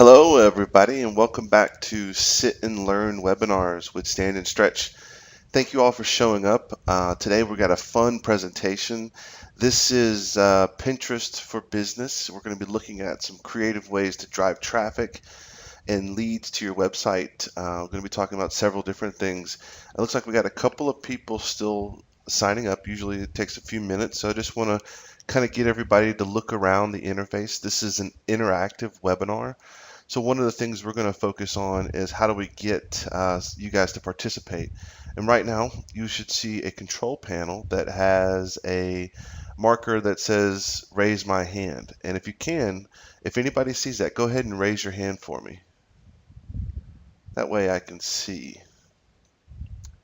Hello, everybody, and welcome back to Sit and Learn webinars with Stand and Stretch. Thank you all for showing up. Today we've got a fun presentation. This is Pinterest for Business. We're going to be looking at some creative ways to drive traffic and leads to your website. We're going to be talking about several different things. It looks like we got a couple of people still signing up. Usually it takes a few minutes, so I just want to kind of get everybody to look around the interface. This is an interactive webinar. So one of the things we're going to focus on is how do we get you guys to participate. And right now, you should see a control panel that has a marker that says raise my hand. And if you can, if anybody sees that, go ahead and raise your hand for me. That way I can see.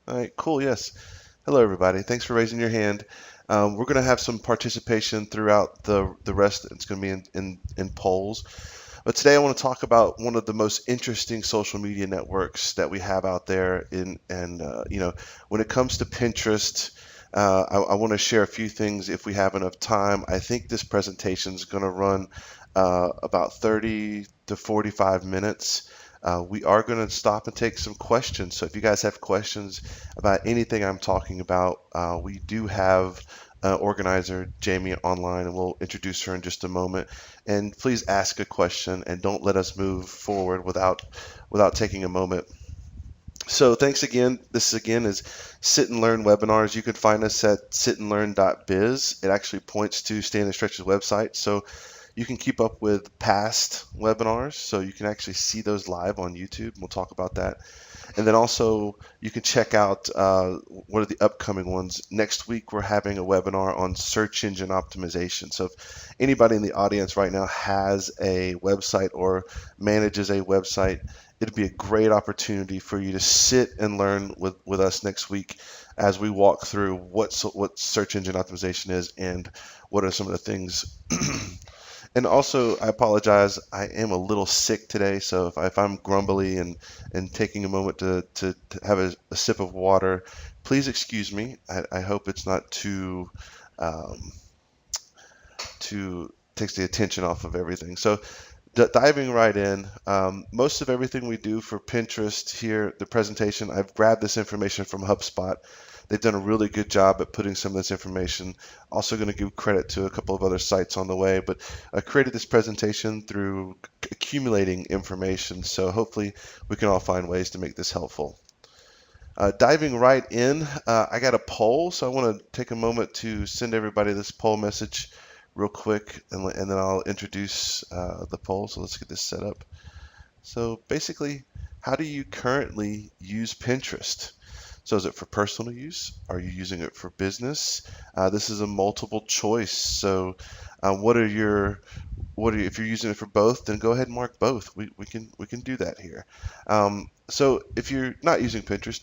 All right, cool, yes. Hello, everybody. Thanks for raising your hand. We're going to have some participation throughout the rest. It's going to be in polls. But today I want to talk about one of the most interesting social media networks that we have out there. When it comes to Pinterest, I want to share a few things if we have enough time. I think this presentation is going to run about 30 to 45 minutes. We are going to stop and take some questions. So if you guys have questions about anything I'm talking about, we do have organizer Jamie online, and we'll introduce her in just a moment. And please ask a question and don't let us move forward without taking a moment. So thanks again. This again is Sit and Learn webinars. You can find us at sitandlearn.biz. It actually points to Stand and Stretch's website, so you can keep up with past webinars. So you can actually see those live on YouTube. We'll talk about that. And then also you can check out what are the upcoming ones. Next week we're having a webinar on search engine optimization. So if anybody in the audience right now has a website or manages a website, it'd be a great opportunity for you to sit and learn with us next week as we walk through what search engine optimization is and what are some of the things. And also, I apologize. I am a little sick today, so if I'm grumbly and taking a moment to have a sip of water, please excuse me. I hope it's not too takes the attention off of everything. So diving right in, most of everything we do for Pinterest here, the presentation, I've grabbed this information from HubSpot. They've done a really good job at putting some of this information. Also going to give credit to a couple of other sites on the way, but I created this presentation through accumulating information, so hopefully we can all find ways to make this helpful. Diving right in, I got a poll, so I want to take a moment to send everybody this poll message real quick, and then I'll introduce the poll. So let's get this set up. So basically, how do you currently use Pinterest? So is it for personal use? Are you using it for business? This is a multiple choice. So if you're using it for both, then go ahead and mark both. We can do that here. So if you're not using Pinterest,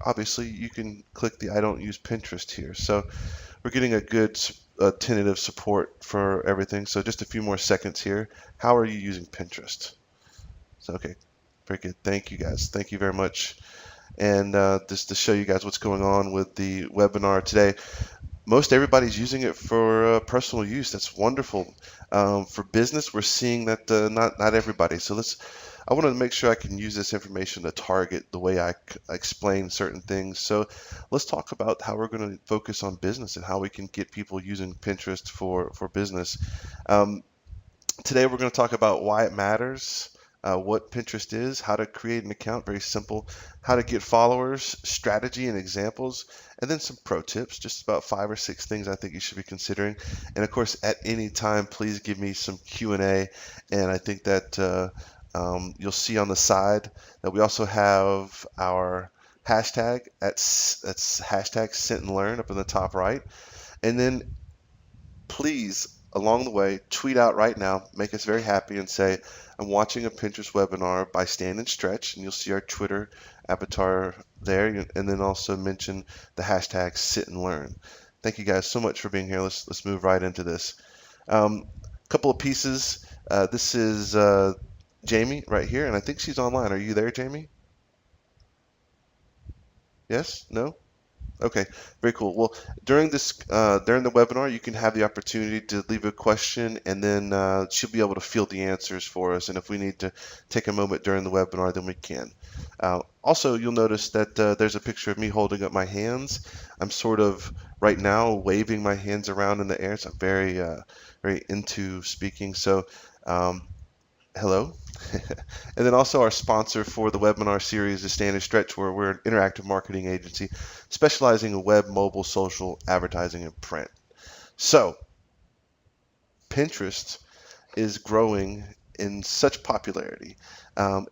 obviously you can click the I don't use Pinterest here. So we're getting a good tentative support for everything. So just a few more seconds here. How are you using Pinterest? So okay, very good. Thank you guys. Thank you very much. And just to show you guys what's going on with the webinar today, most everybody's using it for personal use. That's wonderful. For business, we're seeing that not everybody. So I want to make sure I can use this information to target the way I explain certain things. So let's talk about how we're going to focus on business and how we can get people using Pinterest for business. Today we're going to talk about why it matters, what Pinterest is, how to create an account, very simple, how to get followers, strategy and examples, and then some pro tips, just about 5 or 6 things I think you should be considering. And of course, at any time, please give me some Q&A, and I think that you'll see on the side that we also have our hashtag, that's hashtag Sit and Learn up in the top right. And then please, along the way, tweet out right now, make us very happy and say, I'm watching a Pinterest webinar by Stand and Stretch, and you'll see our Twitter avatar there, and then also mention the hashtag Sit and Learn. Thank you guys so much for being here. Let's move right into this. Couple of pieces. This is Jamie right here, and I think she's online. Are you there, Jamie? Yes? No? Okay, very cool. Well, during the webinar, you can have the opportunity to leave a question, and then she'll be able to field the answers for us. And if we need to take a moment during the webinar, then we can. Also, you'll notice that there's a picture of me holding up my hands. I'm sort of right now waving my hands around in the air. So I'm very into speaking. So um, hello. And then also our sponsor for the webinar series is Stand and Stretch, where we're an interactive marketing agency specializing in web, mobile, social, advertising, and print. So Pinterest is growing in such popularity.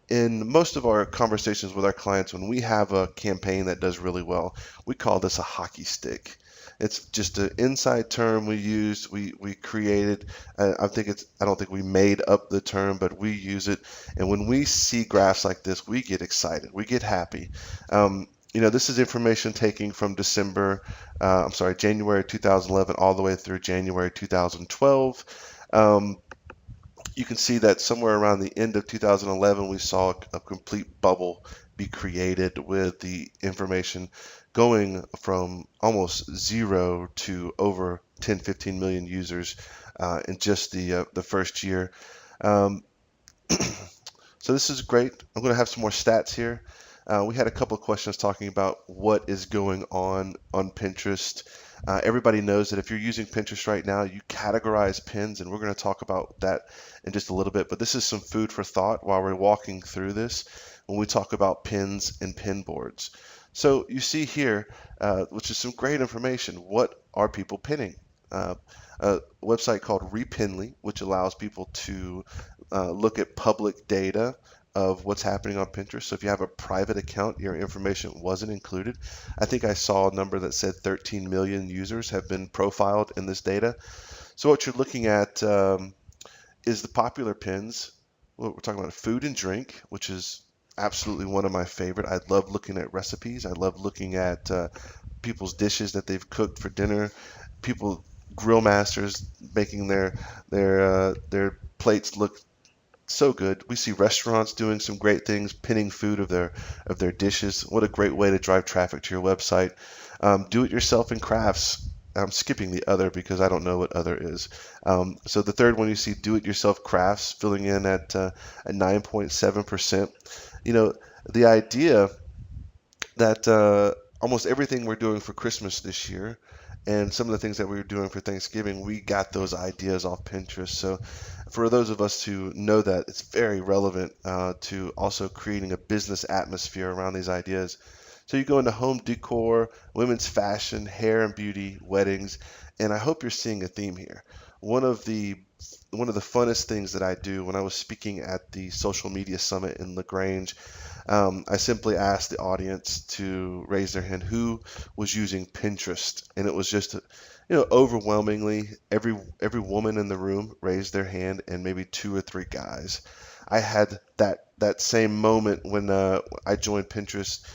In most of our conversations with our clients, when we have a campaign that does really well, we call this a hockey stick. It's just an inside term we used. We created. I don't think we made up the term, but we use it. And when we see graphs like this, we get excited. We get happy. This is information taking from January 2011 all the way through January 2012. You can see that somewhere around the end of 2011, we saw a complete bubble be created with the information going from almost zero to over 10, 15 million users in just the first year. Um, so this is great. I'm going to have some more stats here. We had a couple of questions talking about what is going on Pinterest. Everybody knows that if you're using Pinterest right now, you categorize pins, and we're going to talk about that in just a little bit. But this is some food for thought while we're walking through this when we talk about pins and pin boards. So you see here, which is some great information. What are people pinning? A website called Repinly, which allows people to look at public data of what's happening on Pinterest. So if you have a private account, your information wasn't included. I think I saw a number that said 13 million users have been profiled in this data. So what you're looking at is the popular pins. Well, we're talking about food and drink, which is absolutely one of my favorite. I love looking at recipes. I love looking at people's dishes that they've cooked for dinner. People, grill masters, making their plates look so good. We see restaurants doing some great things, pinning food of their dishes. What a great way to drive traffic to your website. Do it yourself in crafts. I'm skipping the other because I don't know what other is. So the third one you see do it yourself crafts filling in at 9.7%. The idea that almost everything we're doing for Christmas this year and some of the things that we were doing for Thanksgiving, we got those ideas off Pinterest. So for those of us who know that, it's very relevant to also creating a business atmosphere around these ideas. So you go into home decor, women's fashion, hair and beauty, weddings, and I hope you're seeing a theme here. One of the funnest things that I do when I was speaking at the social media summit in LaGrange, I simply asked the audience to raise their hand who was using Pinterest, and it was just, overwhelmingly every woman in the room raised their hand, and maybe two or three guys. I had that same moment when I joined Pinterest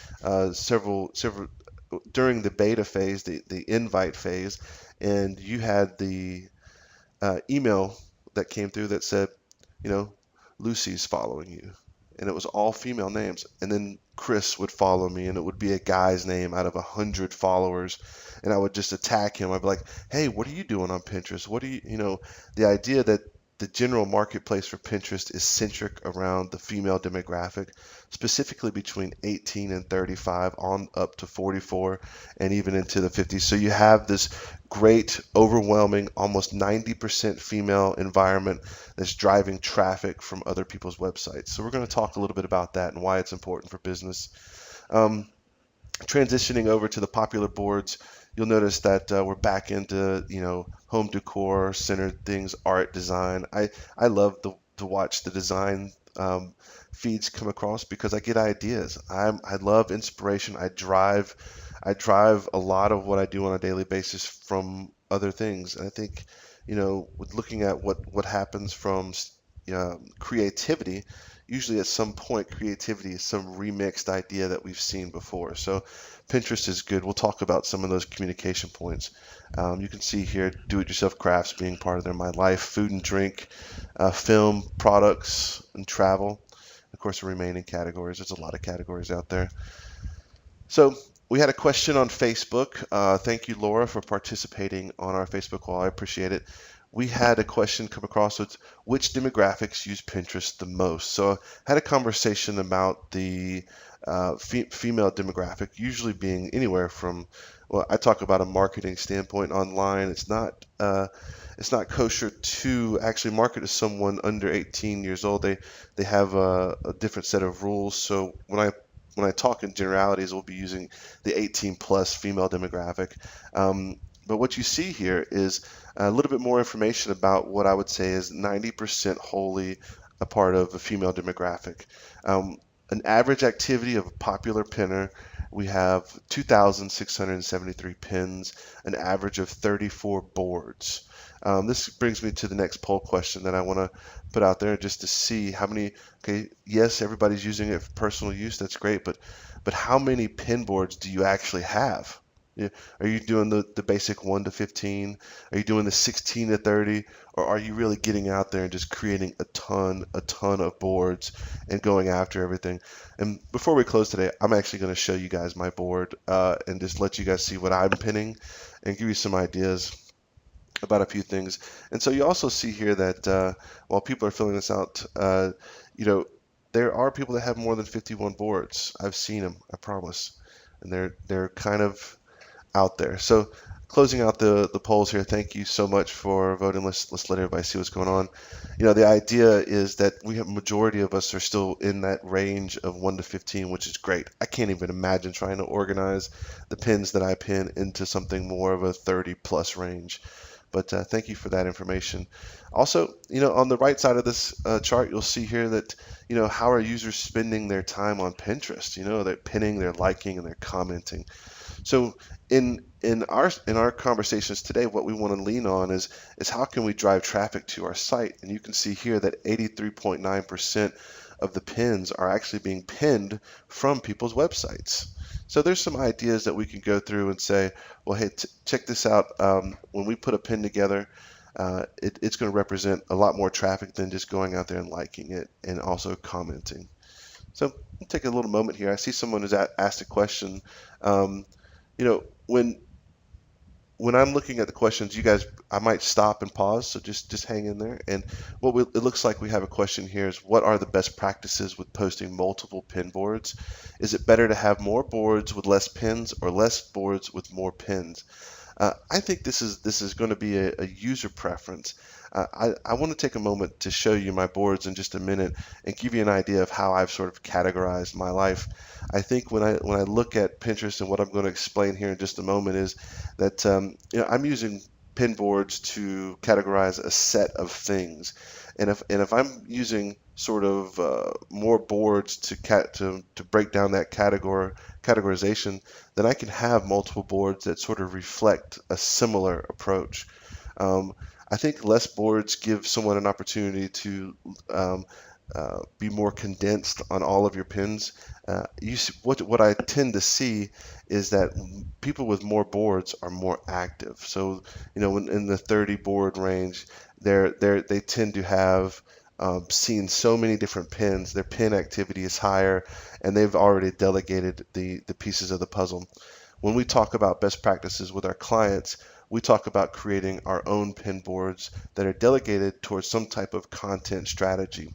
several during the beta phase, the invite phase, and you had the email that came through that said, you know, Lucy's following you. And it was all female names. And then Chris would follow me, and it would be a guy's name out of 100 followers. And I would just attack him. I'd be like, hey, what are you doing on Pinterest? What do the idea that the general marketplace for Pinterest is centric around the female demographic, specifically between 18 and 35 on up to 44 and even into the 50s. So you have this great, overwhelming, almost 90% female environment that's driving traffic from other people's websites. So we're going to talk a little bit about that and why it's important for business. Transitioning over to the popular boards, you'll notice that we're back into home decor centered things, art, design. I love to watch the design feeds come across because I get ideas. I love inspiration. I drive a lot of what I do on a daily basis from other things. And I think, with looking at what happens from creativity, usually at some point creativity is some remixed idea that we've seen before. So Pinterest is good. We'll talk about some of those communication points. You can see here do-it-yourself crafts being part of my life, food and drink, film, products, and travel. Of course, the remaining categories. There's a lot of categories out there. So We had a question on Facebook. Thank you, Laura, for participating on our Facebook wall. I appreciate it. We had a question come across with which demographics use Pinterest the most. So I had a conversation about the female demographic, usually being anywhere from, well, I talk about a marketing standpoint online. It's not kosher to actually market to someone under 18 years old. They have a different set of rules. So when I talk in generalities, we'll be using the 18 plus female demographic. But what you see here is a little bit more information about what I would say is 90% wholly a part of a female demographic. An average activity of a popular pinner, we have 2,673 pins, an average of 34 boards. This brings me to the next poll question that I want to put out there just to see how many. Okay, yes, everybody's using it for personal use. That's great, but how many pin boards do you actually have? Yeah, are you doing the basic 1 to 15? Are you doing the 16 to 30? Or are you really getting out there and just creating a ton of boards and going after everything? And before we close today, I'm actually going to show you guys my board and just let you guys see what I'm pinning and give you some ideas about a few things. And so you also see here that while people are filling this out, you know, there are people that have more than 51 boards. I've seen them, I promise. And they're kind of out there. So closing out the polls here, thank you so much for voting. Let's let everybody see what's going on. You know, the idea is that we have majority of us are still in that range of 1 to 15, which is great. I can't even imagine trying to organize the pins that I pin into something more of a 30 plus range. But thank you for that information. Also, you know, on the right side of this chart, you'll see here that, you know, how are users spending their time on Pinterest? You know, they're pinning, they're liking, and they're commenting. So in our conversations today, what we want to lean on is how can we drive traffic to our site? And you can see here that 83.9% of the pins are actually being pinned from people's websites. So there's some ideas that we can go through and say, well, hey, check this out. When we put a pin together, it's going to represent a lot more traffic than just going out there and liking it and also commenting. So I'll take a little moment here. I see someone who's asked a question. You know, when I'm looking at the questions, you guys, I might stop and pause, so just hang in there. And it looks like we have a question here is what are the best practices with posting multiple pin boards? Is it better to have more boards with less pins or less boards with more pins? I think this is going to be a user preference. I want to take a moment to show you my boards in just a minute and give you an idea of how I've sort of categorized my life. I think when I look at Pinterest, and what I'm going to explain here in just a moment is that you know, I'm using pin boards to categorize a set of things, and if I'm using sort of more boards to break down that categorization, then I can have multiple boards that sort of reflect a similar approach. I think less boards give someone an opportunity to be more condensed on all of your pins. What I tend to see is that people with more boards are more active. So, you know, in the 30 board range, they tend to have seen so many different pins. Their pin activity is higher, and they've already delegated the pieces of the puzzle. When we talk about best practices with our clients, we talk about creating our own pin boards that are delegated towards some type of content strategy.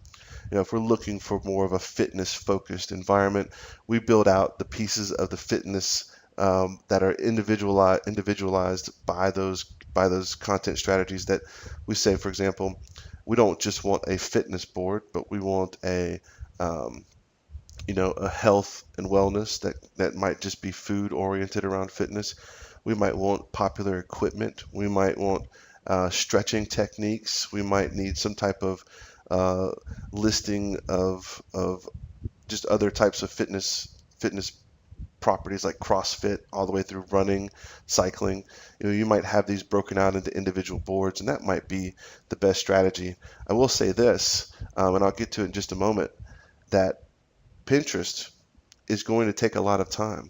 You know, if we're looking for more of a fitness focused environment, we build out the pieces of the fitness that are individualized by those content strategies that we say. For example, we don't just want a fitness board, but we want a you know, a health and wellness that might just be food oriented around fitness. We might want popular equipment. We might want stretching techniques. We might need some type of listing of just other types of fitness properties like CrossFit, all the way through running, cycling. You know, you might have these broken out into individual boards, and that might be the best strategy. I will say this, and I'll get to it in just a moment, that Pinterest is going to take a lot of time.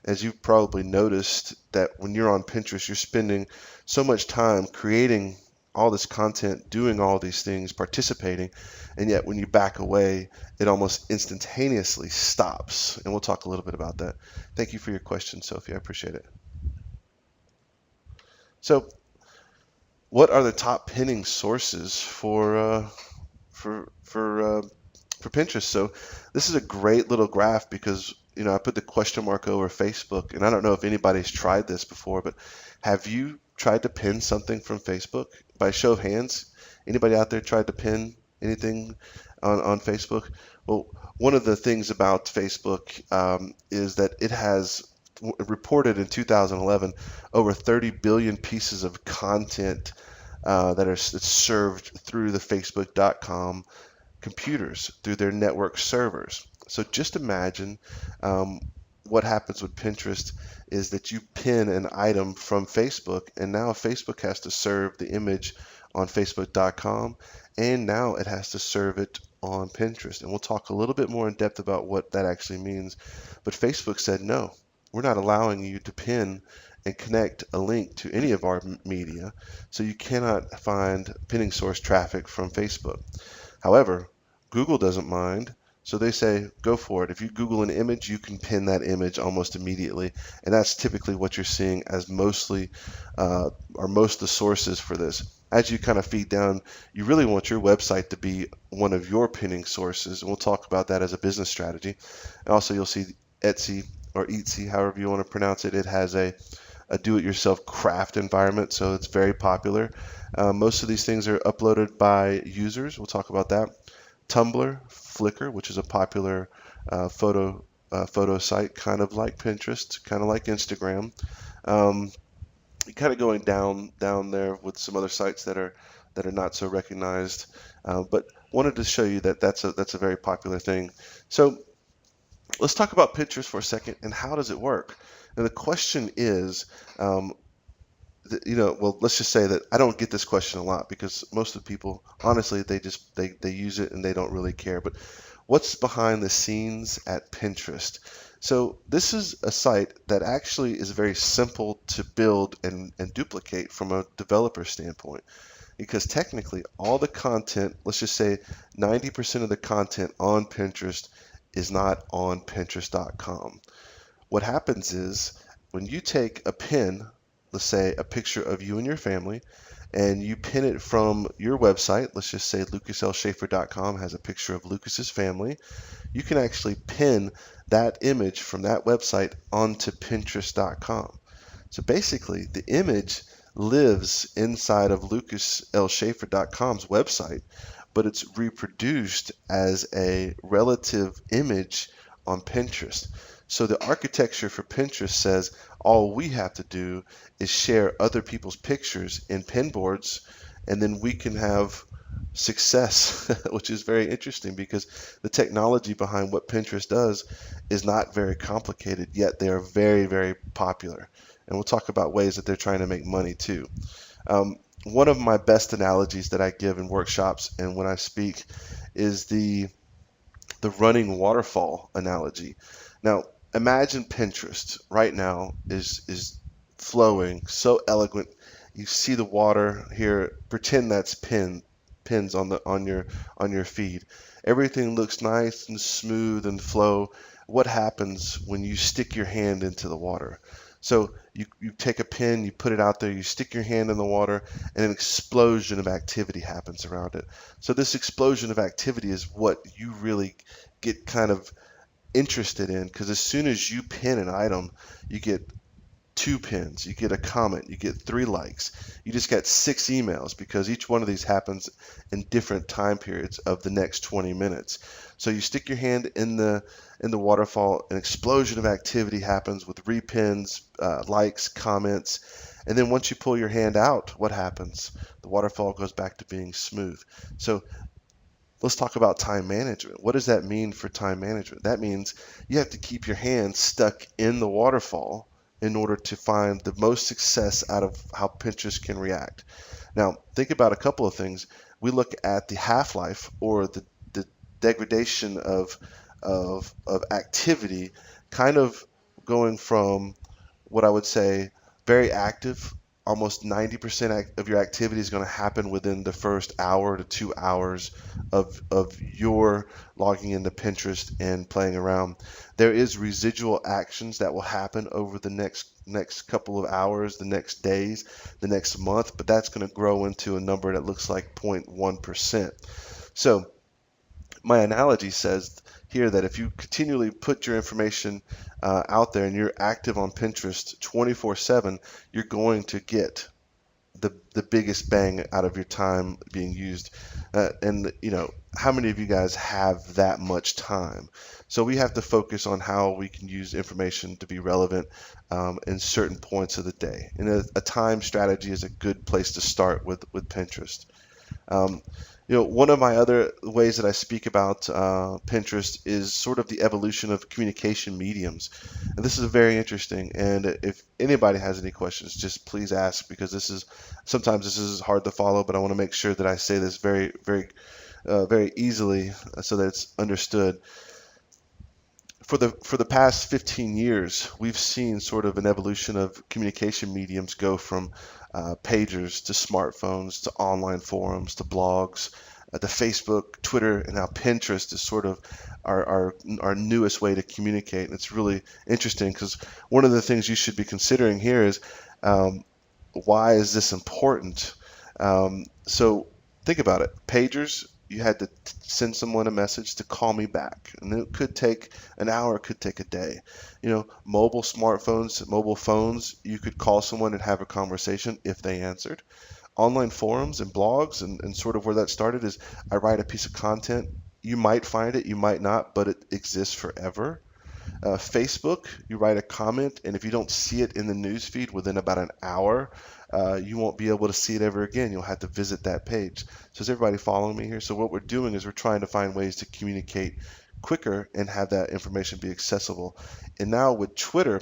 As you've probably noticed that when you're on Pinterest, you're spending so much time creating all this content, doing all these things, participating, and yet when you back away, it almost instantaneously stops. And we'll talk a little bit about that. Thank you for your question, Sophie. I appreciate it. So, what are the top pinning sources for for uh, for Pinterest? So, this is a great little graph because I put the question mark over Facebook, and I don't know if anybody's tried this before, but have you tried to pin something from Facebook? By show of hands, anybody out there tried to pin anything on Facebook? Well, one of the things about Facebook is that it has reported in 2011 over 30 billion pieces of content that's served through the Facebook.com computers, through their network servers. So just imagine what happens with Pinterest is that you pin an item from Facebook, and now Facebook has to serve the image on Facebook.com, and now it has to serve it on Pinterest. And we'll talk a little bit more in depth about what that actually means. But Facebook said, no, we're not allowing you to pin and connect a link to any of our media, so you cannot find pinning source traffic from Facebook. However, Google doesn't mind, so they say go for it. If you Google an image, you can pin that image almost immediately, and that's typically what you're seeing as mostly or most of the sources for this. As you kind of feed down, you really want your website to be one of your pinning sources, and we'll talk about that as a business strategy. And also, you'll see Etsy or Etsy, however you want to pronounce it. It has a do-it-yourself craft environment, so it's very popular. Most of these things are uploaded by users. We'll talk about that. Tumblr, Flickr, which is a popular photo site, kind of like Pinterest, kind of like Instagram. Kind of going down there with some other sites that are not so recognized, but wanted to show you that that's a very popular thing. So let's talk about Pinterest for a second and how does it work? And the question is, well, let's just say that I don't get this question a lot because most of the people, honestly, they use it and they don't really care. But what's behind the scenes at Pinterest? So this is a site that actually is very simple to build and duplicate from a developer standpoint. Because technically all the content, let's just say 90% of the content on Pinterest is not on Pinterest.com. What happens is when you take a pin, let's say a picture of you and your family, and you pin it from your website, let's just say lucaslschaefer.com has a picture of Lucas's family, you can actually pin that image from that website onto Pinterest.com. So basically, the image lives inside of lucaslschaefer.com's website, but it's reproduced as a relative image on Pinterest. So the architecture for Pinterest says all we have to do is share other people's pictures in pinboards, and then we can have success, which is very interesting because the technology behind what Pinterest does is not very complicated, yet they are very, very popular. And we'll talk about ways that they're trying to make money too. One of my best analogies that I give in workshops and when I speak is the running waterfall analogy. Now, imagine Pinterest right now is flowing so eloquent. You see the water here. Pretend that's pins on your feed. Everything looks nice and smooth and flow. What happens when you stick your hand into the water? So you take a pin, you put it out there, you stick your hand in the water, and an explosion of activity happens around it. So this explosion of activity is what you really get kind of interested in, because as soon as you pin an item, you get 2 pins, you get a comment, you get 3 likes, you just got 6 emails because each one of these happens in different time periods of the next 20 minutes. So you stick your hand in the waterfall, an explosion of activity happens with repins, likes, comments, and then once you pull your hand out, what happens? The waterfall goes back to being smooth. So let's talk about time management. What does that mean for time management? That means you have to keep your hand stuck in the waterfall in order to find the most success out of how Pinterest can react. Now, think about a couple of things. We look at the half-life or the degradation of activity, kind of going from what I would say very active almost 90% of your activity is going to happen within the first hour to 2 hours of your logging into Pinterest and playing around. There is residual actions that will happen over the next couple of hours, the next days, the next month, but that's going to grow into a number that looks like 0.1%. So my analogy says here that if you continually put your information out there and you're active on Pinterest 24/7, you're going to get the biggest bang out of your time being used. And how many of you guys have that much time? So we have to focus on how we can use information to be relevant in certain points of the day. And a time strategy is a good place to start with Pinterest. Um, one of my other ways that I speak about Pinterest is sort of the evolution of communication mediums. And this is very interesting. And if anybody has any questions, just please ask, because sometimes this is hard to follow, but I want to make sure that I say this very, very, very easily so that it's understood. For the past 15 years, we've seen sort of an evolution of communication mediums go from pagers to smartphones to online forums to blogs to Facebook, Twitter, and now Pinterest is sort of our newest way to communicate. And it's really interesting because one of the things you should be considering here is why is this important? So think about it. Pagers, you had to send someone a message to call me back, and it could take an hour, it could take a day. Mobile phones, you could call someone and have a conversation if they answered. Online forums and blogs, and sort of where that started is I write a piece of content. You might find it, you might not, but it exists forever. Facebook, you write a comment, and if you don't see it in the news feed within about an hour, you won't be able to see it ever again. You'll have to visit that page. So is everybody following me here? So what we're doing is we're trying to find ways to communicate quicker and have that information be accessible. And now with Twitter,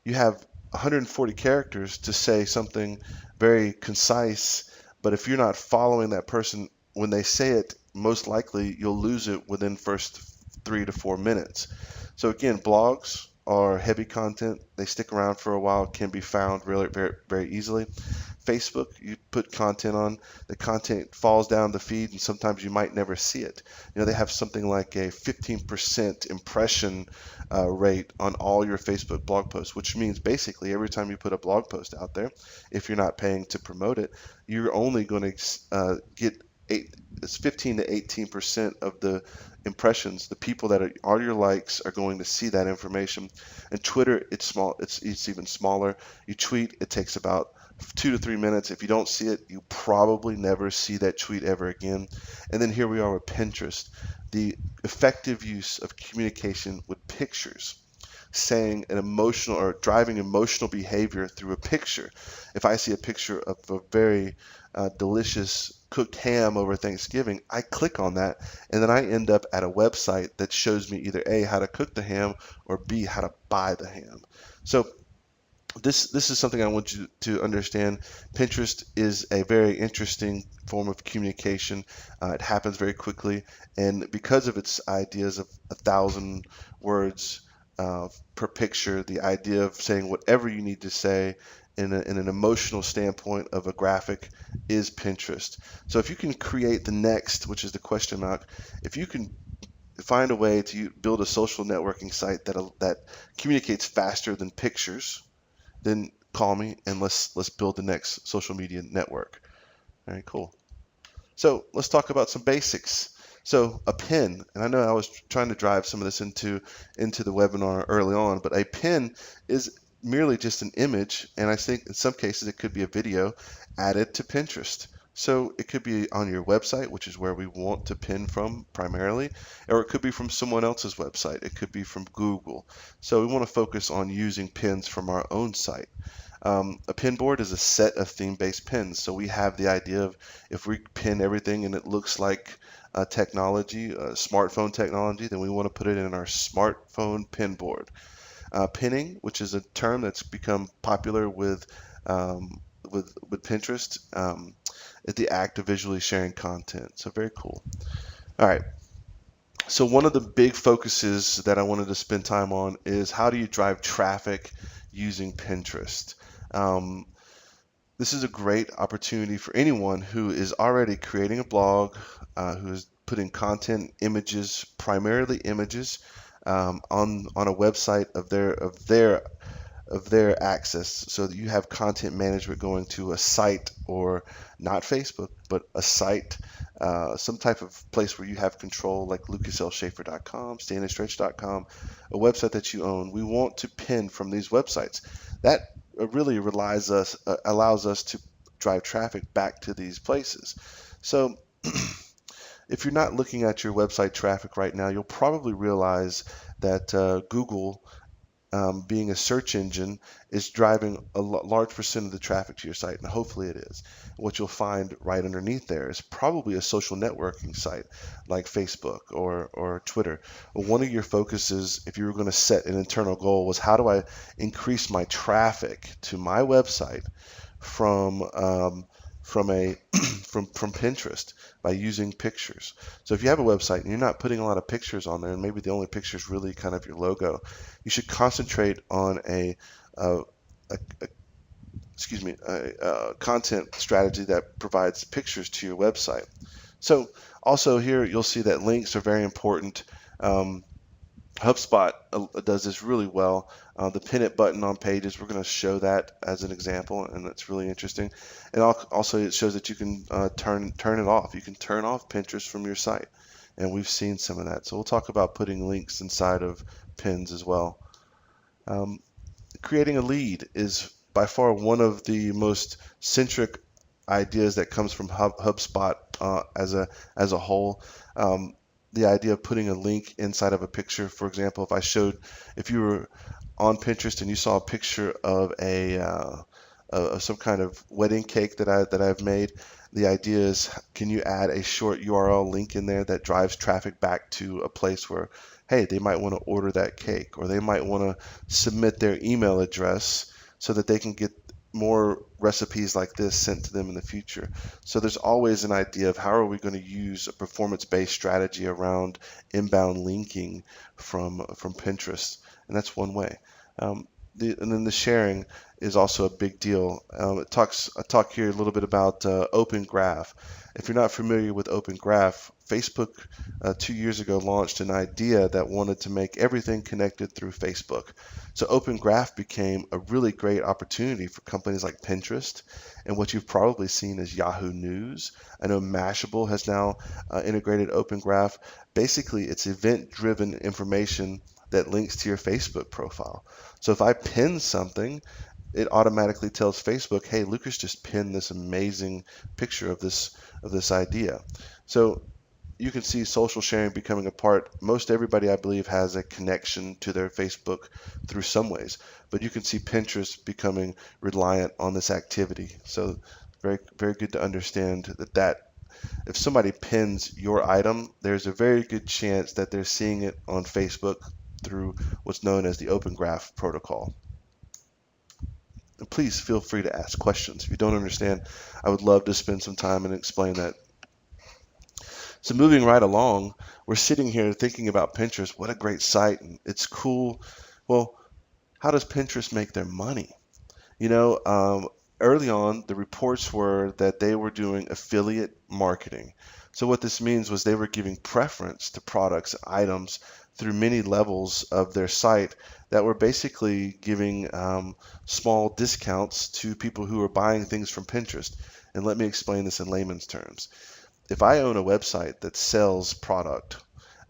you have 140 characters to say something very concise, but if you're not following that person when they say it, most likely you'll lose it within first 3 to 4 minutes. So again, blogs are heavy content. They stick around for a while, can be found really very, very easily. Facebook, you put content on, the content falls down the feed, and sometimes you might never see it. They have something like a 15% impression rate on all your Facebook blog posts, which means basically every time you put a blog post out there, if you're not paying to promote it, you're only going to get 15 to 18% of the impressions. The people that are your likes are going to see that information. And Twitter, it's small. It's even smaller. You tweet, it takes about 2 to 3 minutes. If you don't see it, you probably never see that tweet ever again. And then here we are with Pinterest, the effective use of communication with pictures, saying an emotional or driving emotional behavior through a picture. If I see a picture of a very delicious cooked ham over Thanksgiving, I click on that, and then I end up at a website that shows me either A, how to cook the ham, or B, how to buy the ham. So this is something I want you to understand. Pinterest is a very interesting form of communication. It happens very quickly, and because of its ideas of 1,000 words per picture, the idea of saying whatever you need to say in an emotional standpoint of a graphic is Pinterest. So if you can create the next, which is the question mark, if you can find a way to build a social networking site that communicates faster than pictures, then call me and let's build the next social media network. All right, cool. So let's talk about some basics. So a pin, and I know I was trying to drive some of this into the webinar early on, but a pin is merely just an image, and I think in some cases it could be a video added to Pinterest. So it could be on your website, which is where we want to pin from primarily, or it could be from someone else's website. It could be from Google. So we want to focus on using pins from our own site. A pin board is a set of theme-based pins. So we have the idea of if we pin everything and it looks like technology, smartphone technology, then we want to put it in our smartphone pin board. Pinning, which is a term that's become popular with Pinterest, is the act of visually sharing content. So very cool. All right. So one of the big focuses that I wanted to spend time on is how do you drive traffic using Pinterest? This is a great opportunity for anyone who is already creating a blog, who is putting content, images, primarily images, on a website of their access, so that you have content management going to a site, or not Facebook, but a site, some type of place where you have control, like lucaslschaefer.com, standandstretch.com, a website that you own. We want to pin from these websites. That really allows us to drive traffic back to these places. So if you're not looking at your website traffic right now, you'll probably realize that Google, being a search engine, is driving a large percent of the traffic to your site, and hopefully it is. What you'll find right underneath there is probably a social networking site like Facebook or Twitter. One of your focuses, if you were going to set an internal goal, was how do I increase my traffic to my website from from a from Pinterest by using pictures. So if you have a website and you're not putting a lot of pictures on there, and maybe the only picture is really kind of your logo, you should concentrate on a, a content strategy that provides pictures to your website. So also here you'll see that links are very important. HubSpot does this really well. The pin it button on pages, we're going to show that as an example, and that's really interesting. And also it shows that you can turn it off. You can turn off Pinterest from your site, and we've seen some of that. So we'll talk about putting links inside of pins as well. Creating a lead is by far one of the most centric ideas that comes from HubSpot as a whole. The idea of putting a link inside of a picture. For example, if you were on Pinterest and you saw a picture of of some kind of wedding cake that I've made, the idea is, can you add a short URL link in there that drives traffic back to a place where, hey, they might want to order that cake, or they might want to submit their email address so that they can get more recipes like this sent to them in the future. So there's always an idea of how are we going to use a performance-based strategy around inbound linking from Pinterest, and that's one way. And then the sharing is also a big deal. I talk here a little bit about Open Graph. If you're not familiar with Open Graph, Facebook 2 years ago launched an idea that wanted to make everything connected through Facebook. So Open Graph became a really great opportunity for companies like Pinterest, and what you've probably seen is Yahoo News. I know Mashable has now integrated Open Graph. Basically, it's event-driven information that links to your Facebook profile. So if I pin something, it automatically tells Facebook, hey, Lucas just pinned this amazing picture of this idea. So you can see social sharing becoming a part. Most everybody, I believe, has a connection to their Facebook through some ways, but you can see Pinterest becoming reliant on this activity. So very, very good to understand that if somebody pins your item, there's a very good chance that they're seeing it on Facebook through what's known as the Open Graph protocol. And please feel free to ask questions. If you don't understand, I would love to spend some time and explain that. So moving right along, we're sitting here thinking about Pinterest. What a great site, and it's cool. Well, how does Pinterest make their money? Early on, the reports were that they were doing affiliate marketing. So what this means was they were giving preference to products, items through many levels of their site that were basically giving small discounts to people who are buying things from Pinterest. And let me explain this in layman's terms. If I own a website that sells product,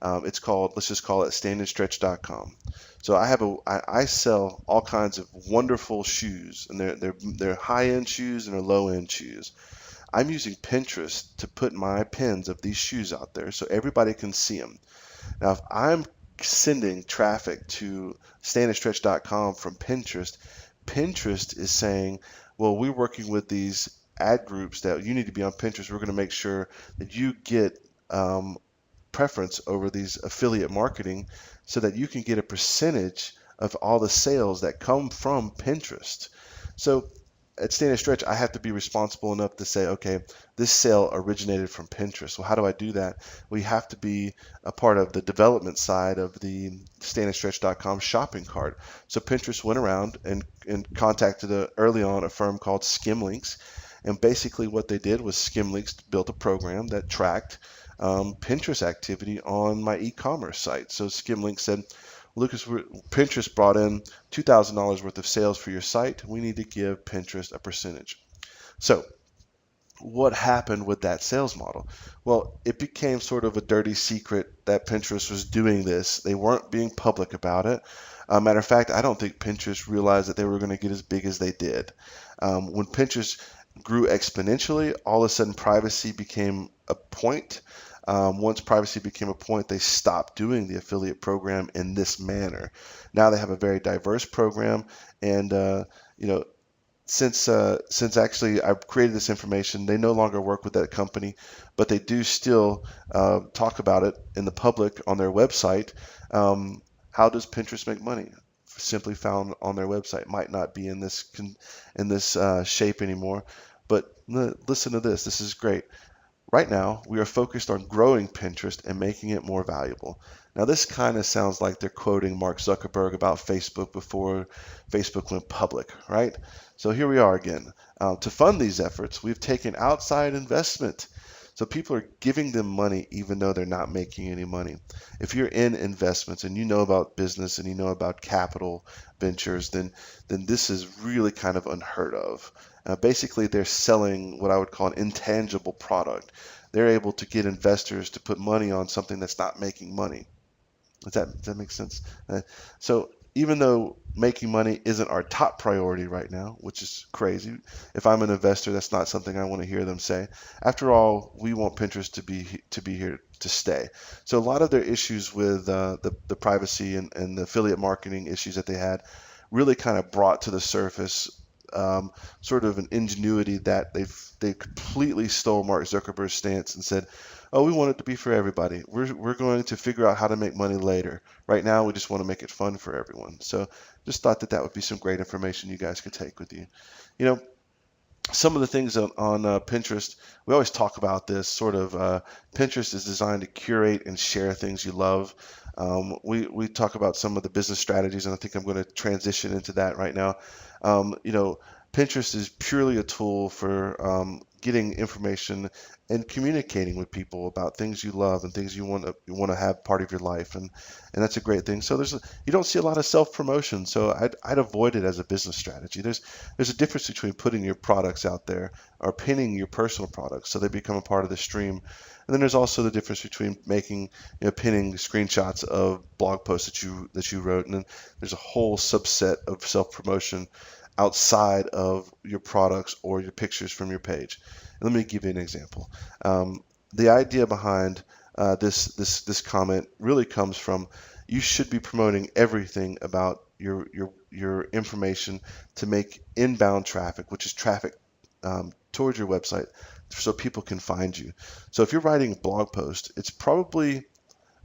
let's just call it standandstretch.com. So I sell all kinds of wonderful shoes, and they're high-end shoes and they're low-end shoes. I'm using Pinterest to put my pins of these shoes out there so everybody can see them. Now, if I'm sending traffic to standandstretch.com from Pinterest, Pinterest is saying, well, we're working with these ad groups that you need to be on Pinterest. We're going to make sure that you get preference over these affiliate marketing so that you can get a percentage of all the sales that come from Pinterest. So at Stand and Stretch, I have to be responsible enough to say, okay, this sale originated from Pinterest. Well, how do I do that? We have to be a part of the development side of the standandstretch.com shopping cart. So Pinterest went around and contacted early on a firm called Skimlinks. And basically what they did was Skimlinks built a program that tracked Pinterest activity on my e-commerce site. So Skimlinks said, Lucas, Pinterest brought in $2,000 worth of sales for your site. We need to give Pinterest a percentage. So what happened with that sales model? Well, it became sort of a dirty secret that Pinterest was doing this. They weren't being public about it. Matter of fact, I don't think Pinterest realized that they were going to get as big as they did. When Pinterest grew exponentially, all of a sudden privacy became a point. Once privacy became a point, they stopped doing the affiliate program in this manner. Now they have a very diverse program, and since actually I've created this information, they no longer work with that company, but they do still talk about it in the public on their website. How does Pinterest make money? Simply found on their website. Might not be in this shape anymore, but listen to this. This is great. Right now, we are focused on growing Pinterest and making it more valuable. Now, this kind of sounds like they're quoting Mark Zuckerberg about Facebook before Facebook went public, right? So here we are again. To fund these efforts, we've taken outside investment. So people are giving them money even though they're not making any money. If you're in investments and you know about business and you know about capital ventures, then this is really kind of unheard of. Basically, they're selling what I would call an intangible product. They're able to get investors to put money on something that's not making money. Does that make sense? So even though making money isn't our top priority right now, which is crazy, if I'm an investor, that's not something I want to hear them say. After all, we want Pinterest to be here to stay. So a lot of their issues with the privacy and the affiliate marketing issues that they had really kind of brought to the surface sort of an ingenuity that they completely stole Mark Zuckerberg's stance and said, oh, we want it to be for everybody. We're going to figure out how to make money later. Right now, we just want to make it fun for everyone. So just thought that would be some great information you guys could take with you. You know, some of the things on Pinterest, we always talk about this sort of Pinterest is designed to curate and share things you love. We talk about some of the business strategies, and I think I'm going to transition into that right now. Pinterest is purely a tool for getting information and communicating with people about things you love and things you want to have part of your life, and that's a great thing. So you don't see a lot of self-promotion, so I'd avoid it as a business strategy. There's a difference between putting your products out there or pinning your personal products so they become a part of the stream. And then there's also the difference between pinning screenshots of blog posts that you wrote, and then there's a whole subset of self-promotion outside of your products or your pictures from your page. And let me give you an example. The idea behind this comment really comes from you should be promoting everything about your information to make inbound traffic, which is traffic towards your website, so people can find you. So if you're writing a blog post, it's probably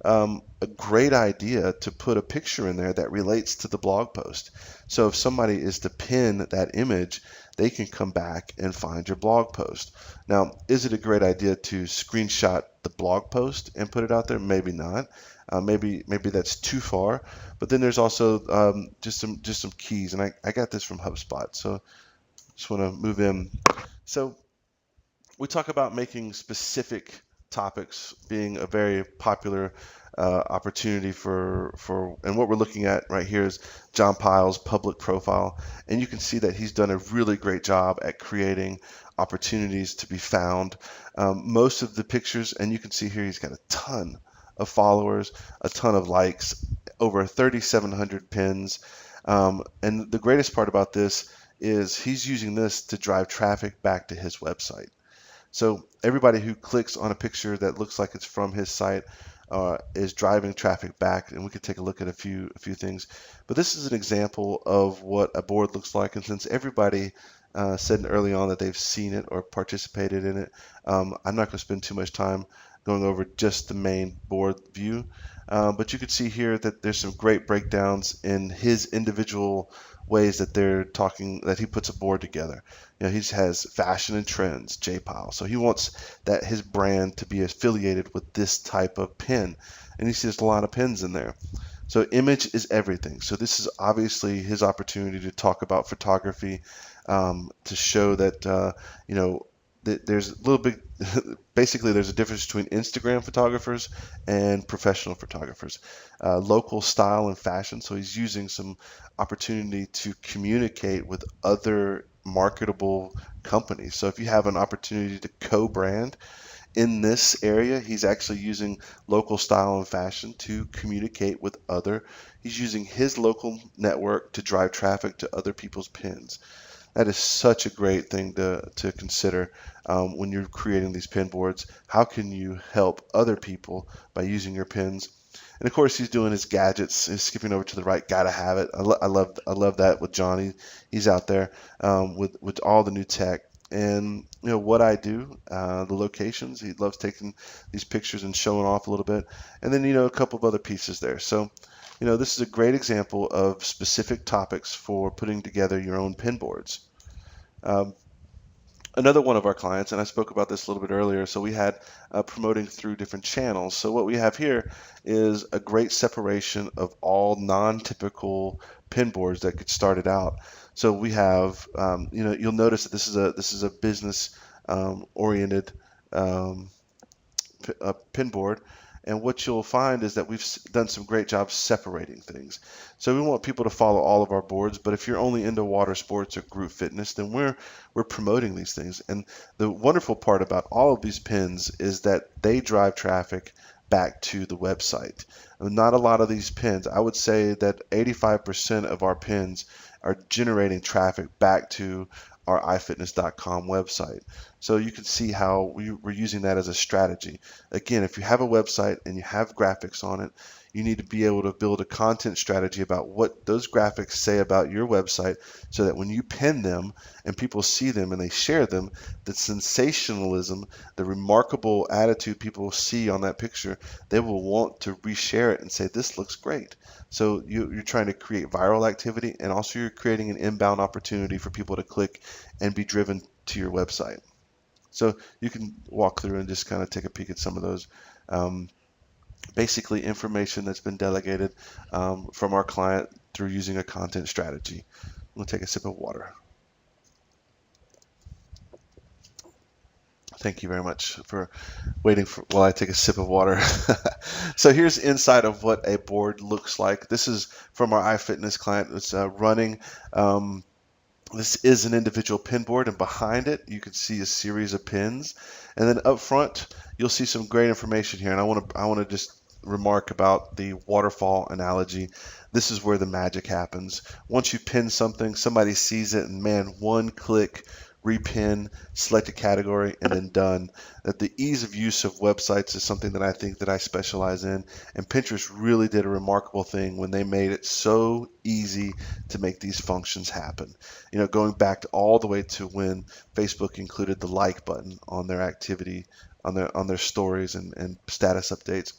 a great idea to put a picture in there that relates to the blog post. So if somebody is to pin that image, they can come back and find your blog post. Now, is it a great idea to screenshot the blog post and put it out there? Maybe not. Maybe that's too far. But then there's also just some keys, and I got this from HubSpot. So just want to move in. So we talk about making specific topics being a very popular opportunity and what we're looking at right here is John Pyle's public profile, and you can see that he's done a really great job at creating opportunities to be found. Most of the pictures, and you can see here he's got a ton of followers, a ton of likes, over 3,700 pins, and the greatest part about this is he's using this to drive traffic back to his website. So everybody who clicks on a picture that looks like it's from his site is driving traffic back, and we could take a look at a few things. But this is an example of what a board looks like, and since everybody said early on that they've seen it or participated in it, I'm not going to spend too much time going over just the main board view. But you can see here that there's some great breakdowns in his individual ways that they're talking, that he puts a board together. He has fashion and trends, J-Pile. So he wants that his brand to be affiliated with this type of pen. And you see there's a lot of pens in there. So image is everything. So this is obviously his opportunity to talk about photography, to show that, there's a little bit, basically there's a difference between Instagram photographers and professional photographers. Local style and fashion, so he's using some opportunity to communicate with other marketable companies. So if you have an opportunity to co-brand in this area, he's actually using local style and fashion to communicate with other. He's using his local network to drive traffic to other people's pins. That is such a great thing to consider when you're creating these pin boards. How can you help other people by using your pins? And of course, he's doing his gadgets. He's skipping over to the right. Gotta have it. I love that with Johnny. He's out there with all the new tech. And what I do, the locations. He loves taking these pictures and showing off a little bit. And then a couple of other pieces there. So this is a great example of specific topics for putting together your own pin boards. Another one of our clients, and I spoke about this a little bit earlier, so we had promoting through different channels. So what we have here is a great separation of all non-typical pin boards that get started out. So we have, you'll notice that this is a business oriented pin board. And what you'll find is that we've done some great jobs separating things. So we want people to follow all of our boards, but if you're only into water sports or group fitness, then we're promoting these things. And the wonderful part about all of these pins is that they drive traffic back to the website. Not a lot of these pins. I would say that 85% of our pins are generating traffic back to our ifitness.com website. So you can see how we're using that as a strategy. Again, if you have a website and you have graphics on it, you need to be able to build a content strategy about what those graphics say about your website, so that when you pin them and people see them and they share them, the sensationalism, the remarkable attitude people see on that picture, they will want to reshare it and say, this looks great. So you're trying to create viral activity, and also you're creating an inbound opportunity for people to click and be driven to your website. So you can walk through and just kind of take a peek at some of those. Basically information that's been delegated from our client through using a content strategy. I'm going to take a sip of water. Thank you very much for waiting while I take a sip of water. So here's inside of what a board looks like. This is from our iFitness client. It's running. This is an individual pin board, and behind it you can see a series of pins. And then up front you'll see some great information here. And I want to just remark about the waterfall analogy. This is where the magic happens. Once you pin something, somebody sees it, and man, one click, repin, select a category, and then done. That the ease of use of websites is something that I think that I specialize in, and Pinterest really did a remarkable thing when they made it so easy to make these functions happen. Going back to all the way to when Facebook included the like button on their activity, on their stories and status updates.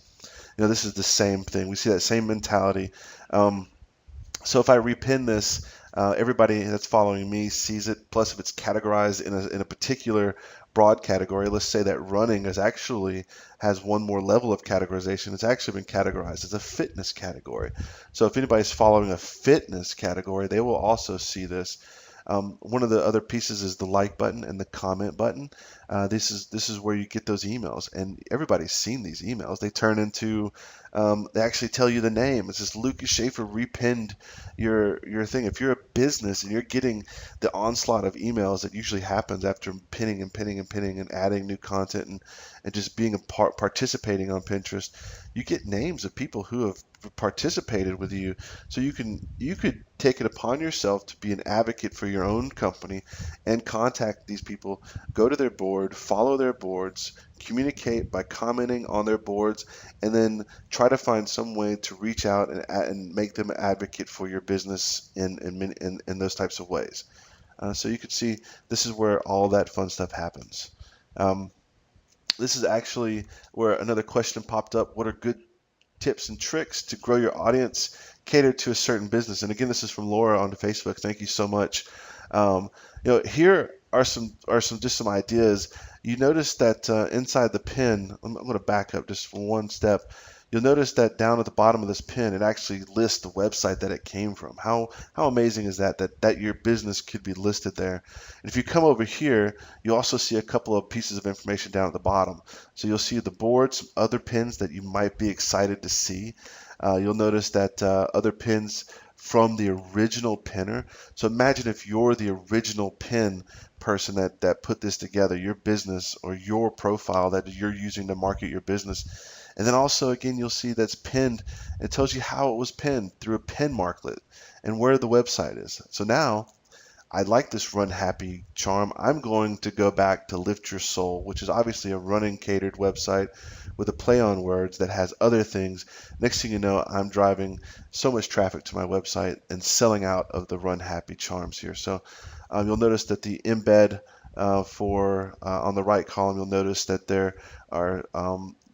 This is the same thing. We see that same mentality. So if I repin this, everybody that's following me sees it. Plus, if it's categorized in a particular broad category, let's say that running has one more level of categorization. It's actually been categorized as a fitness category. So if anybody's following a fitness category, they will also see this. One of the other pieces is the like button and the comment button. This is where you get those emails, and everybody's seen these emails. They turn into they actually tell you the name. It says Lucas Schaefer repinned your thing. If you're a business and you're getting the onslaught of emails that usually happens after pinning and pinning and pinning and adding new content and just being participating on Pinterest, you get names of people who have participated with you. So you could take it upon yourself to be an advocate for your own company and contact these people, go to their board, follow their boards, communicate by commenting on their boards, and then try to find some way to reach out and make them an advocate for your business in those types of ways. So you can see this is where all that fun stuff happens. this is actually where another question popped up. What are good tips and tricks to grow your audience catered to a certain business? And again, this is from Laura on Facebook. Thank you so much. Um, here are just some ideas. You notice that inside the pin, I'm going to back up just for one step. You'll notice that down at the bottom of this pin, it actually lists the website that it came from. How amazing is that, that your business could be listed there? And if you come over here, you'll also see a couple of pieces of information down at the bottom. So you'll see the board, some other pins that you might be excited to see. You'll notice that other pins from the original pinner. So imagine if you're the original pin person that put this together, your business or your profile that you're using to market your business. And then also, again, you'll see that's pinned. It tells you how it was pinned through a pin marklet and where the website is. So now, I like this Run Happy charm. I'm going to go back to Lift Your Soul, which is obviously a running catered website with a play on words that has other things. Next thing you know, I'm driving so much traffic to my website and selling out of the Run Happy charms here. So you'll notice that the embed on the right column, you'll notice that there are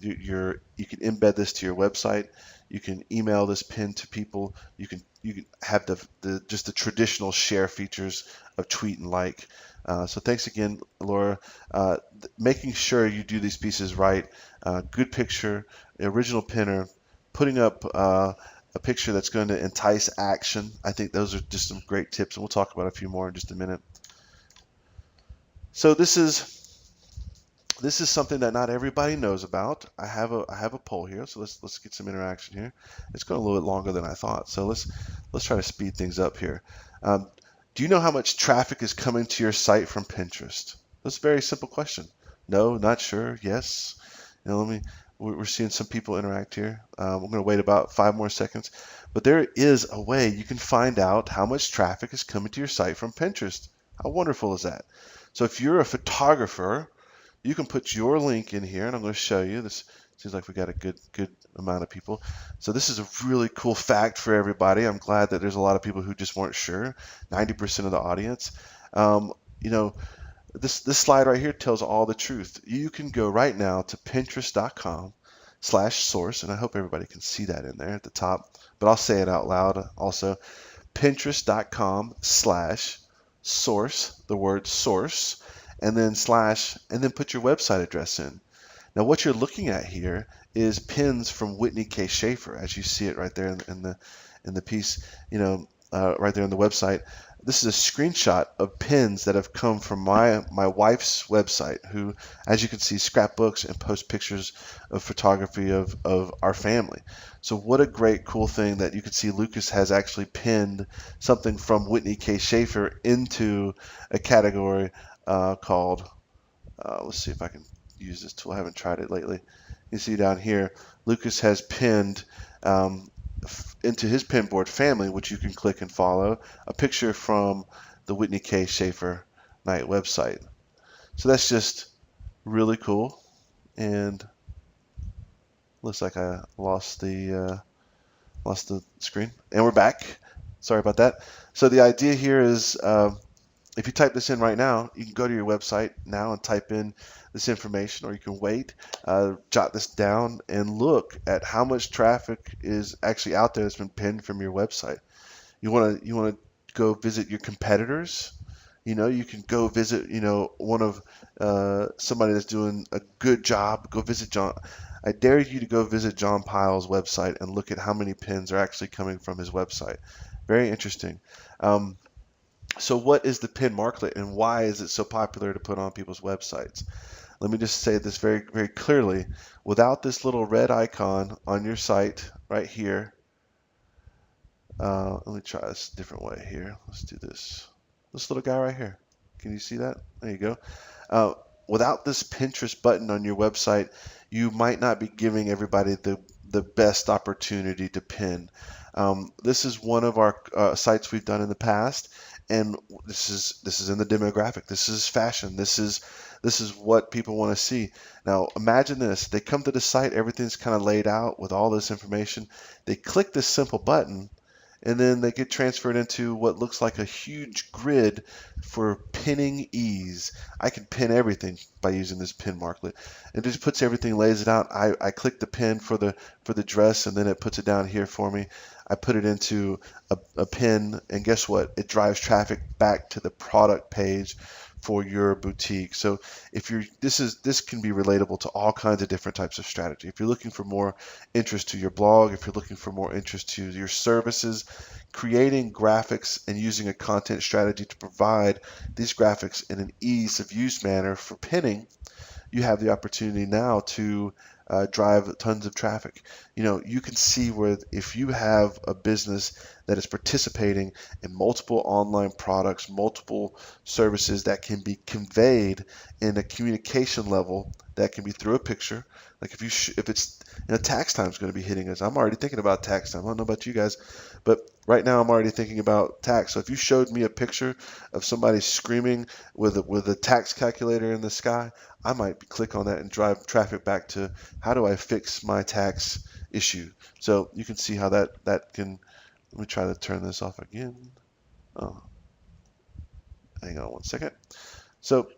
you can embed this to your website. You can email this pin to people. You can have just the traditional share features of tweet and like. So thanks again, Laura. Making sure you do these pieces right. Good picture, original pinner, putting up a picture that's going to entice action. I think those are just some great tips, and we'll talk about a few more in just a minute. So this is something that not everybody knows about. I have a poll here, so let's get some interaction here. It's going a little bit longer than I thought, so let's try to speed things up here. Do you know how much traffic is coming to your site from Pinterest? That's a very simple question. No, not sure. Yes. We're seeing some people interact here. We're going to wait about 5 more seconds, but there is a way you can find out how much traffic is coming to your site from Pinterest. How wonderful is that? So if you're a photographer, you can put your link in here, and I'm going to show you. This seems like we got a good amount of people. So this is a really cool fact for everybody. I'm glad that there's a lot of people who just weren't sure. 90% of the audience. This slide right here tells all the truth. You can go right now to pinterest.com/source, and I hope everybody can see that in there at the top, but I'll say it out loud also. Pinterest.com/source, the word source, and then put your website address in. Now what you're looking at here is pins from Whitney K. Schaefer, as you see it right there in the piece, right there on the website. This is a screenshot of pins that have come from my wife's website, who, as you can see, scrapbooks and posts pictures of photography of our family. So what a great, cool thing that you can see Lucas has actually pinned something from Whitney K. Schaefer into a category called, let's see if I can use this tool. I haven't tried it lately. You see down here, Lucas has pinned into his Pinboard family, which you can click and follow, a picture from the Whitney K. Schaefer Knight website. So that's just really cool. And looks like I lost the screen. And we're back. Sorry about that. So the idea here is if you type this in right now, you can go to your website now and type in this information, or you can wait, jot this down, and look at how much traffic is actually out there that's been pinned from your website. You want to go visit your competitors. You can go visit one of somebody that's doing a good job. Go visit John. I dare you to go visit John Pyle's website and look at how many pins are actually coming from his website. Very interesting. So what is the pin marklet, and why is it so popular to put on people's websites? Let me just say this very, very clearly. Without this little red icon on your site right here, let me try this a different way here. Let's do this. This little guy right here. Can you see that? There you go. Without this Pinterest button on your website, you might not be giving everybody the best opportunity to pin. This is one of our sites we've done in the past, and this is in the demographic. This is fashion. This is what people want to see. Now imagine this. They come to the site, everything's kind of laid out with all this information. They click this simple button, and then they get transferred into what looks like a huge grid for pinning ease. I can pin everything by using this pin marklet. It just puts everything, lays it out. I click the pin for the dress, and then it puts it down here for me. I put it into a pin, and guess what? It drives traffic back to the product page for your boutique. So if you're this can be relatable to all kinds of different types of strategy. If you're looking for more interest to your blog, if you're looking for more interest to your services, creating graphics and using a content strategy to provide these graphics in an ease of use manner for pinning, you have the opportunity now to drive tons of traffic. You can see where if you have a business that is participating in multiple online products, multiple services that can be conveyed in a communication level that can be through a picture. Like if it's tax time is going to be hitting us. I'm already thinking about tax time. I don't know about you guys, but right now I'm already thinking about tax. So if you showed me a picture of somebody screaming with a tax calculator in the sky, I might click on that and drive traffic back to how do I fix my tax issue. So you can see how that can. Let me try to turn this off again. Oh, hang on one second. So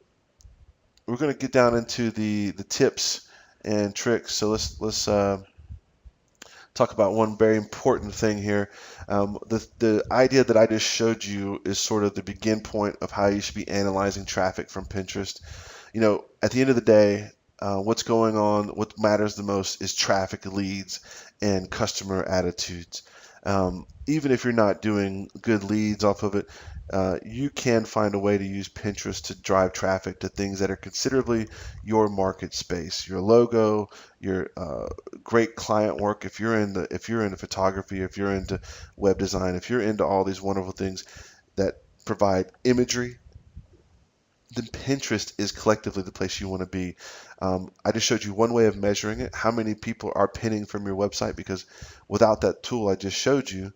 we're going to get down into the tips and tricks. So let's talk about one very important thing here. The idea that I just showed you is sort of the begin point of how you should be analyzing traffic from Pinterest. At the end of the day, what's going on, what matters the most is traffic, leads, and customer attitudes. Even if you're not doing good leads off of it, you can find a way to use Pinterest to drive traffic to things that are considerably your market space. Your logo, your great client work. If you're into photography, if you're into web design, if you're into all these wonderful things that provide imagery, then Pinterest is collectively the place you want to be. I just showed you one way of measuring it, how many people are pinning from your website, because without that tool I just showed you,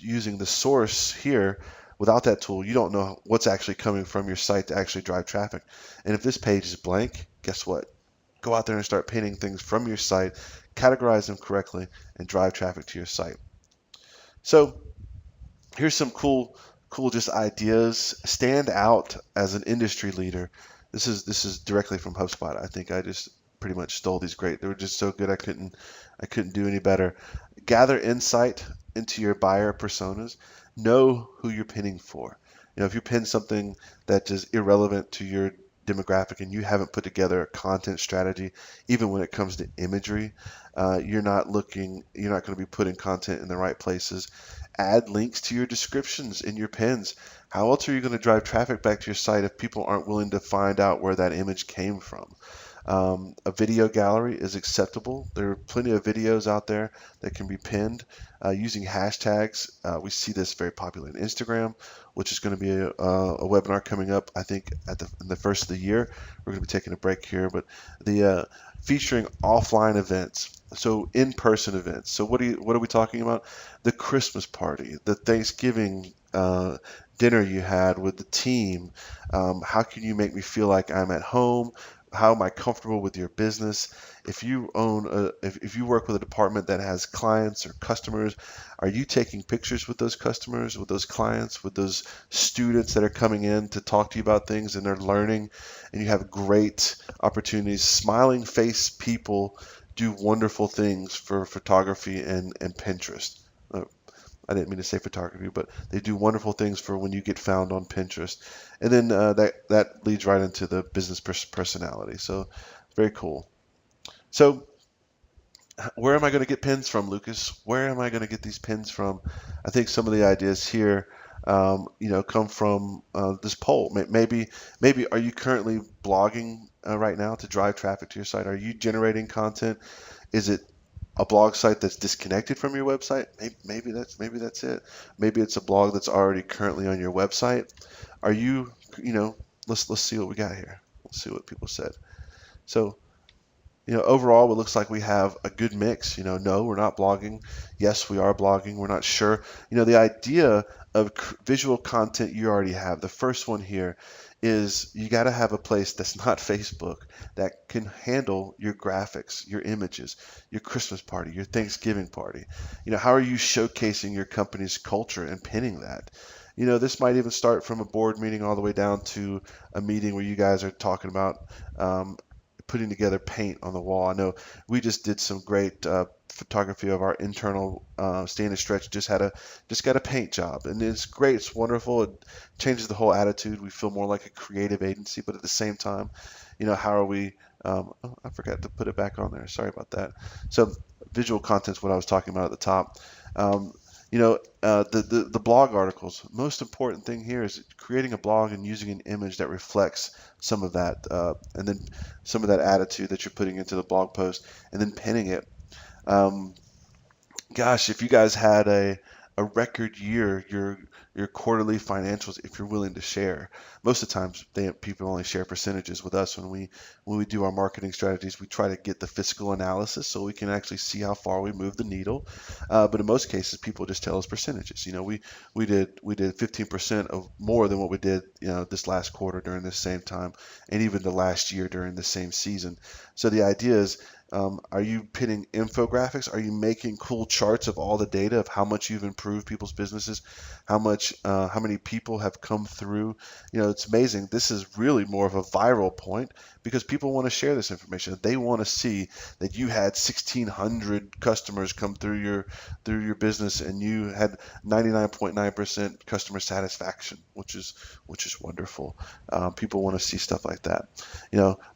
using the source here, without that tool, you don't know what's actually coming from your site to actually drive traffic. And if this page is blank, guess what? Go out there and start pinning things from your site, categorize them correctly, and drive traffic to your site. So here's some cool just ideas. Stand out as an industry leader. This is directly from HubSpot. I think I just pretty much stole these great. They were just so good I couldn't do any better. Gather insight into your buyer personas. Know who you're pinning for. If you pin something that is irrelevant to your demographic and you haven't put together a content strategy, even when it comes to imagery, you're not going to be putting content in the right places. Add links to your descriptions in your pins. How else are you going to drive traffic back to your site if people aren't willing to find out where that image came from? A video gallery is acceptable. There are plenty of videos out there that can be pinned using hashtags. We see this very popular in Instagram, which is going to be a webinar coming up, I think, in the first of the year. We're going to be taking a break here, but the featuring offline events, so in-person events. So what are we talking about? The Christmas party, the Thanksgiving dinner you had with the team. How can you make me feel like I'm at home? How am I comfortable with your business? If you if you work with a department that has clients or customers, are you taking pictures with those customers, with those clients, with those students that are coming in to talk to you about things and they're learning, and you have great opportunities? Smiling face people do wonderful things for photography and Pinterest. I didn't mean to say photography, but they do wonderful things for when you get found on Pinterest. And then that leads right into the business personality. So very cool. So where am I going to get pins from, Lucas? Where am I going to get these pins from? I think some of the ideas here, come from this poll. Maybe are you currently blogging right now to drive traffic to your site? Are you generating content? Is it a blog site that's disconnected from your website? Maybe that's it. Maybe it's a blog that's already currently on your website. Are you, let's see what we got here. Let's see what people said. So, overall, it looks like we have a good mix. No, we're not blogging. Yes, we are blogging. We're not sure. The idea of visual content you already have. The first one here is you got to have a place that's not Facebook that can handle your graphics, your images, your Christmas party, your Thanksgiving party. How are you showcasing your company's culture and pinning that? This might even start from a board meeting all the way down to a meeting where you guys are talking about um, putting together paint on the wall. I know we just did some great photography of our internal stand and stretch. Just got a paint job, and it's great. It's wonderful. It changes the whole attitude. We feel more like a creative agency, but at the same time, how are we? Oh, I forgot to put it back on there. Sorry about that. So visual content is what I was talking about at the top. Um, the blog articles. Most important thing here is creating a blog and using an image that reflects some of that, and then some of that attitude that you're putting into the blog post, and then pinning it. Um, Gosh, if you guys had a record year, your quarterly financials, if you're willing to share. Most of the times, people only share percentages with us when we do our marketing strategies. We try to get the fiscal analysis so we can actually see how far we move the needle. But in most cases, people just tell us percentages. We did 15% of more than what we did this last quarter during this same time, and even the last year during the same season. So the idea is, are you pitting infographics? Are you making cool charts of all the data of how much you've improved people's businesses, how many people have come through? It's amazing. This is really more of a viral point because people want to share this information. They want to see that you had 1,600 customers come through your business and you had 99.9% customer satisfaction, which is wonderful. People want to see stuff like that.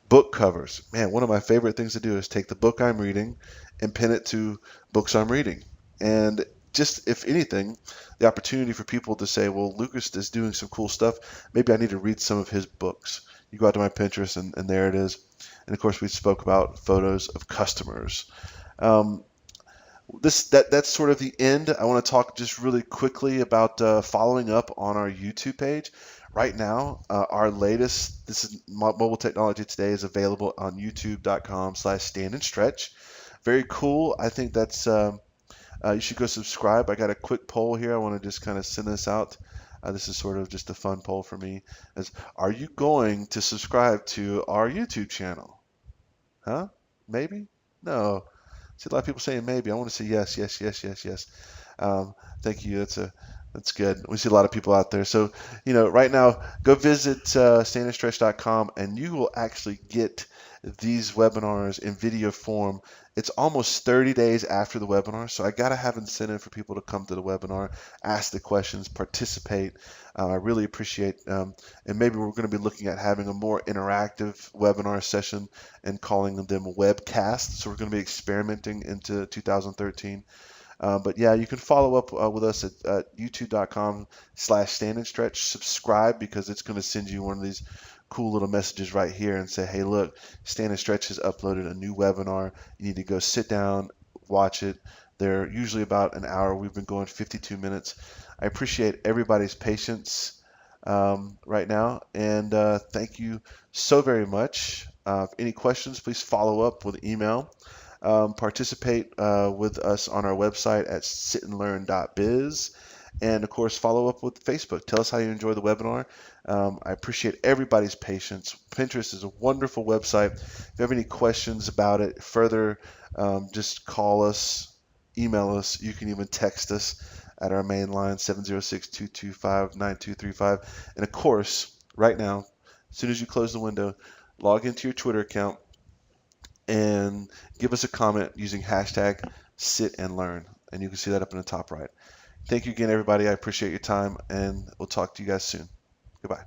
Book covers. Man, one of my favorite things to do is take the book I'm reading and pin it to books I'm reading. And just, if anything, the opportunity for people to say, well, Lucas is doing some cool stuff. Maybe I need to read some of his books. You go out to my Pinterest, and there it is. And of course, we spoke about photos of customers. Um, that's sort of the end. I want to talk just really quickly about following up on our YouTube page. Right now, our latest, this is Mobile Technology Today, is available on youtube.com/stand and stretch. Very cool. I think that's you should go subscribe. I got a quick poll here. I want to just kind of send this out. This is sort of just a fun poll for me. Are you going to subscribe to our YouTube channel? Huh? Maybe? No. See a lot of people saying maybe. I want to say yes, yes, yes, yes, yes. Thank you. That's good. We see a lot of people out there. So, right now, go visit standandstretch.com and you will actually get these webinars in video form. It's almost 30 days after the webinar, so I got to have incentive for people to come to the webinar, ask the questions, participate. I really appreciate, and maybe we're going to be looking at having a more interactive webinar session and calling them webcasts. So we're going to be experimenting into 2013. But yeah, you can follow up with us at youtube.com/stand and stretch. Subscribe because it's going to send you one of these cool little messages right here and say, hey, look, Stand and Stretch has uploaded a new webinar. You need to go sit down, watch it. They're usually about an hour. We've been going 52 minutes. I appreciate everybody's patience right now, and thank you so very much. Any questions, please follow up with email. Participate with us on our website at sitandlearn.biz. And of course, follow up with Facebook. Tell us how you enjoy the webinar. I appreciate everybody's patience. Pinterest is a wonderful website. If you have any questions about it further, just call us, email us. You can even text us at our main line, 706-225-9235. And of course, right now, as soon as you close the window, log into your Twitter account and give us a comment using hashtag #SitAndLearn. And you can see that up in the top right. Thank you again, everybody. I appreciate your time, and we'll talk to you guys soon. Goodbye.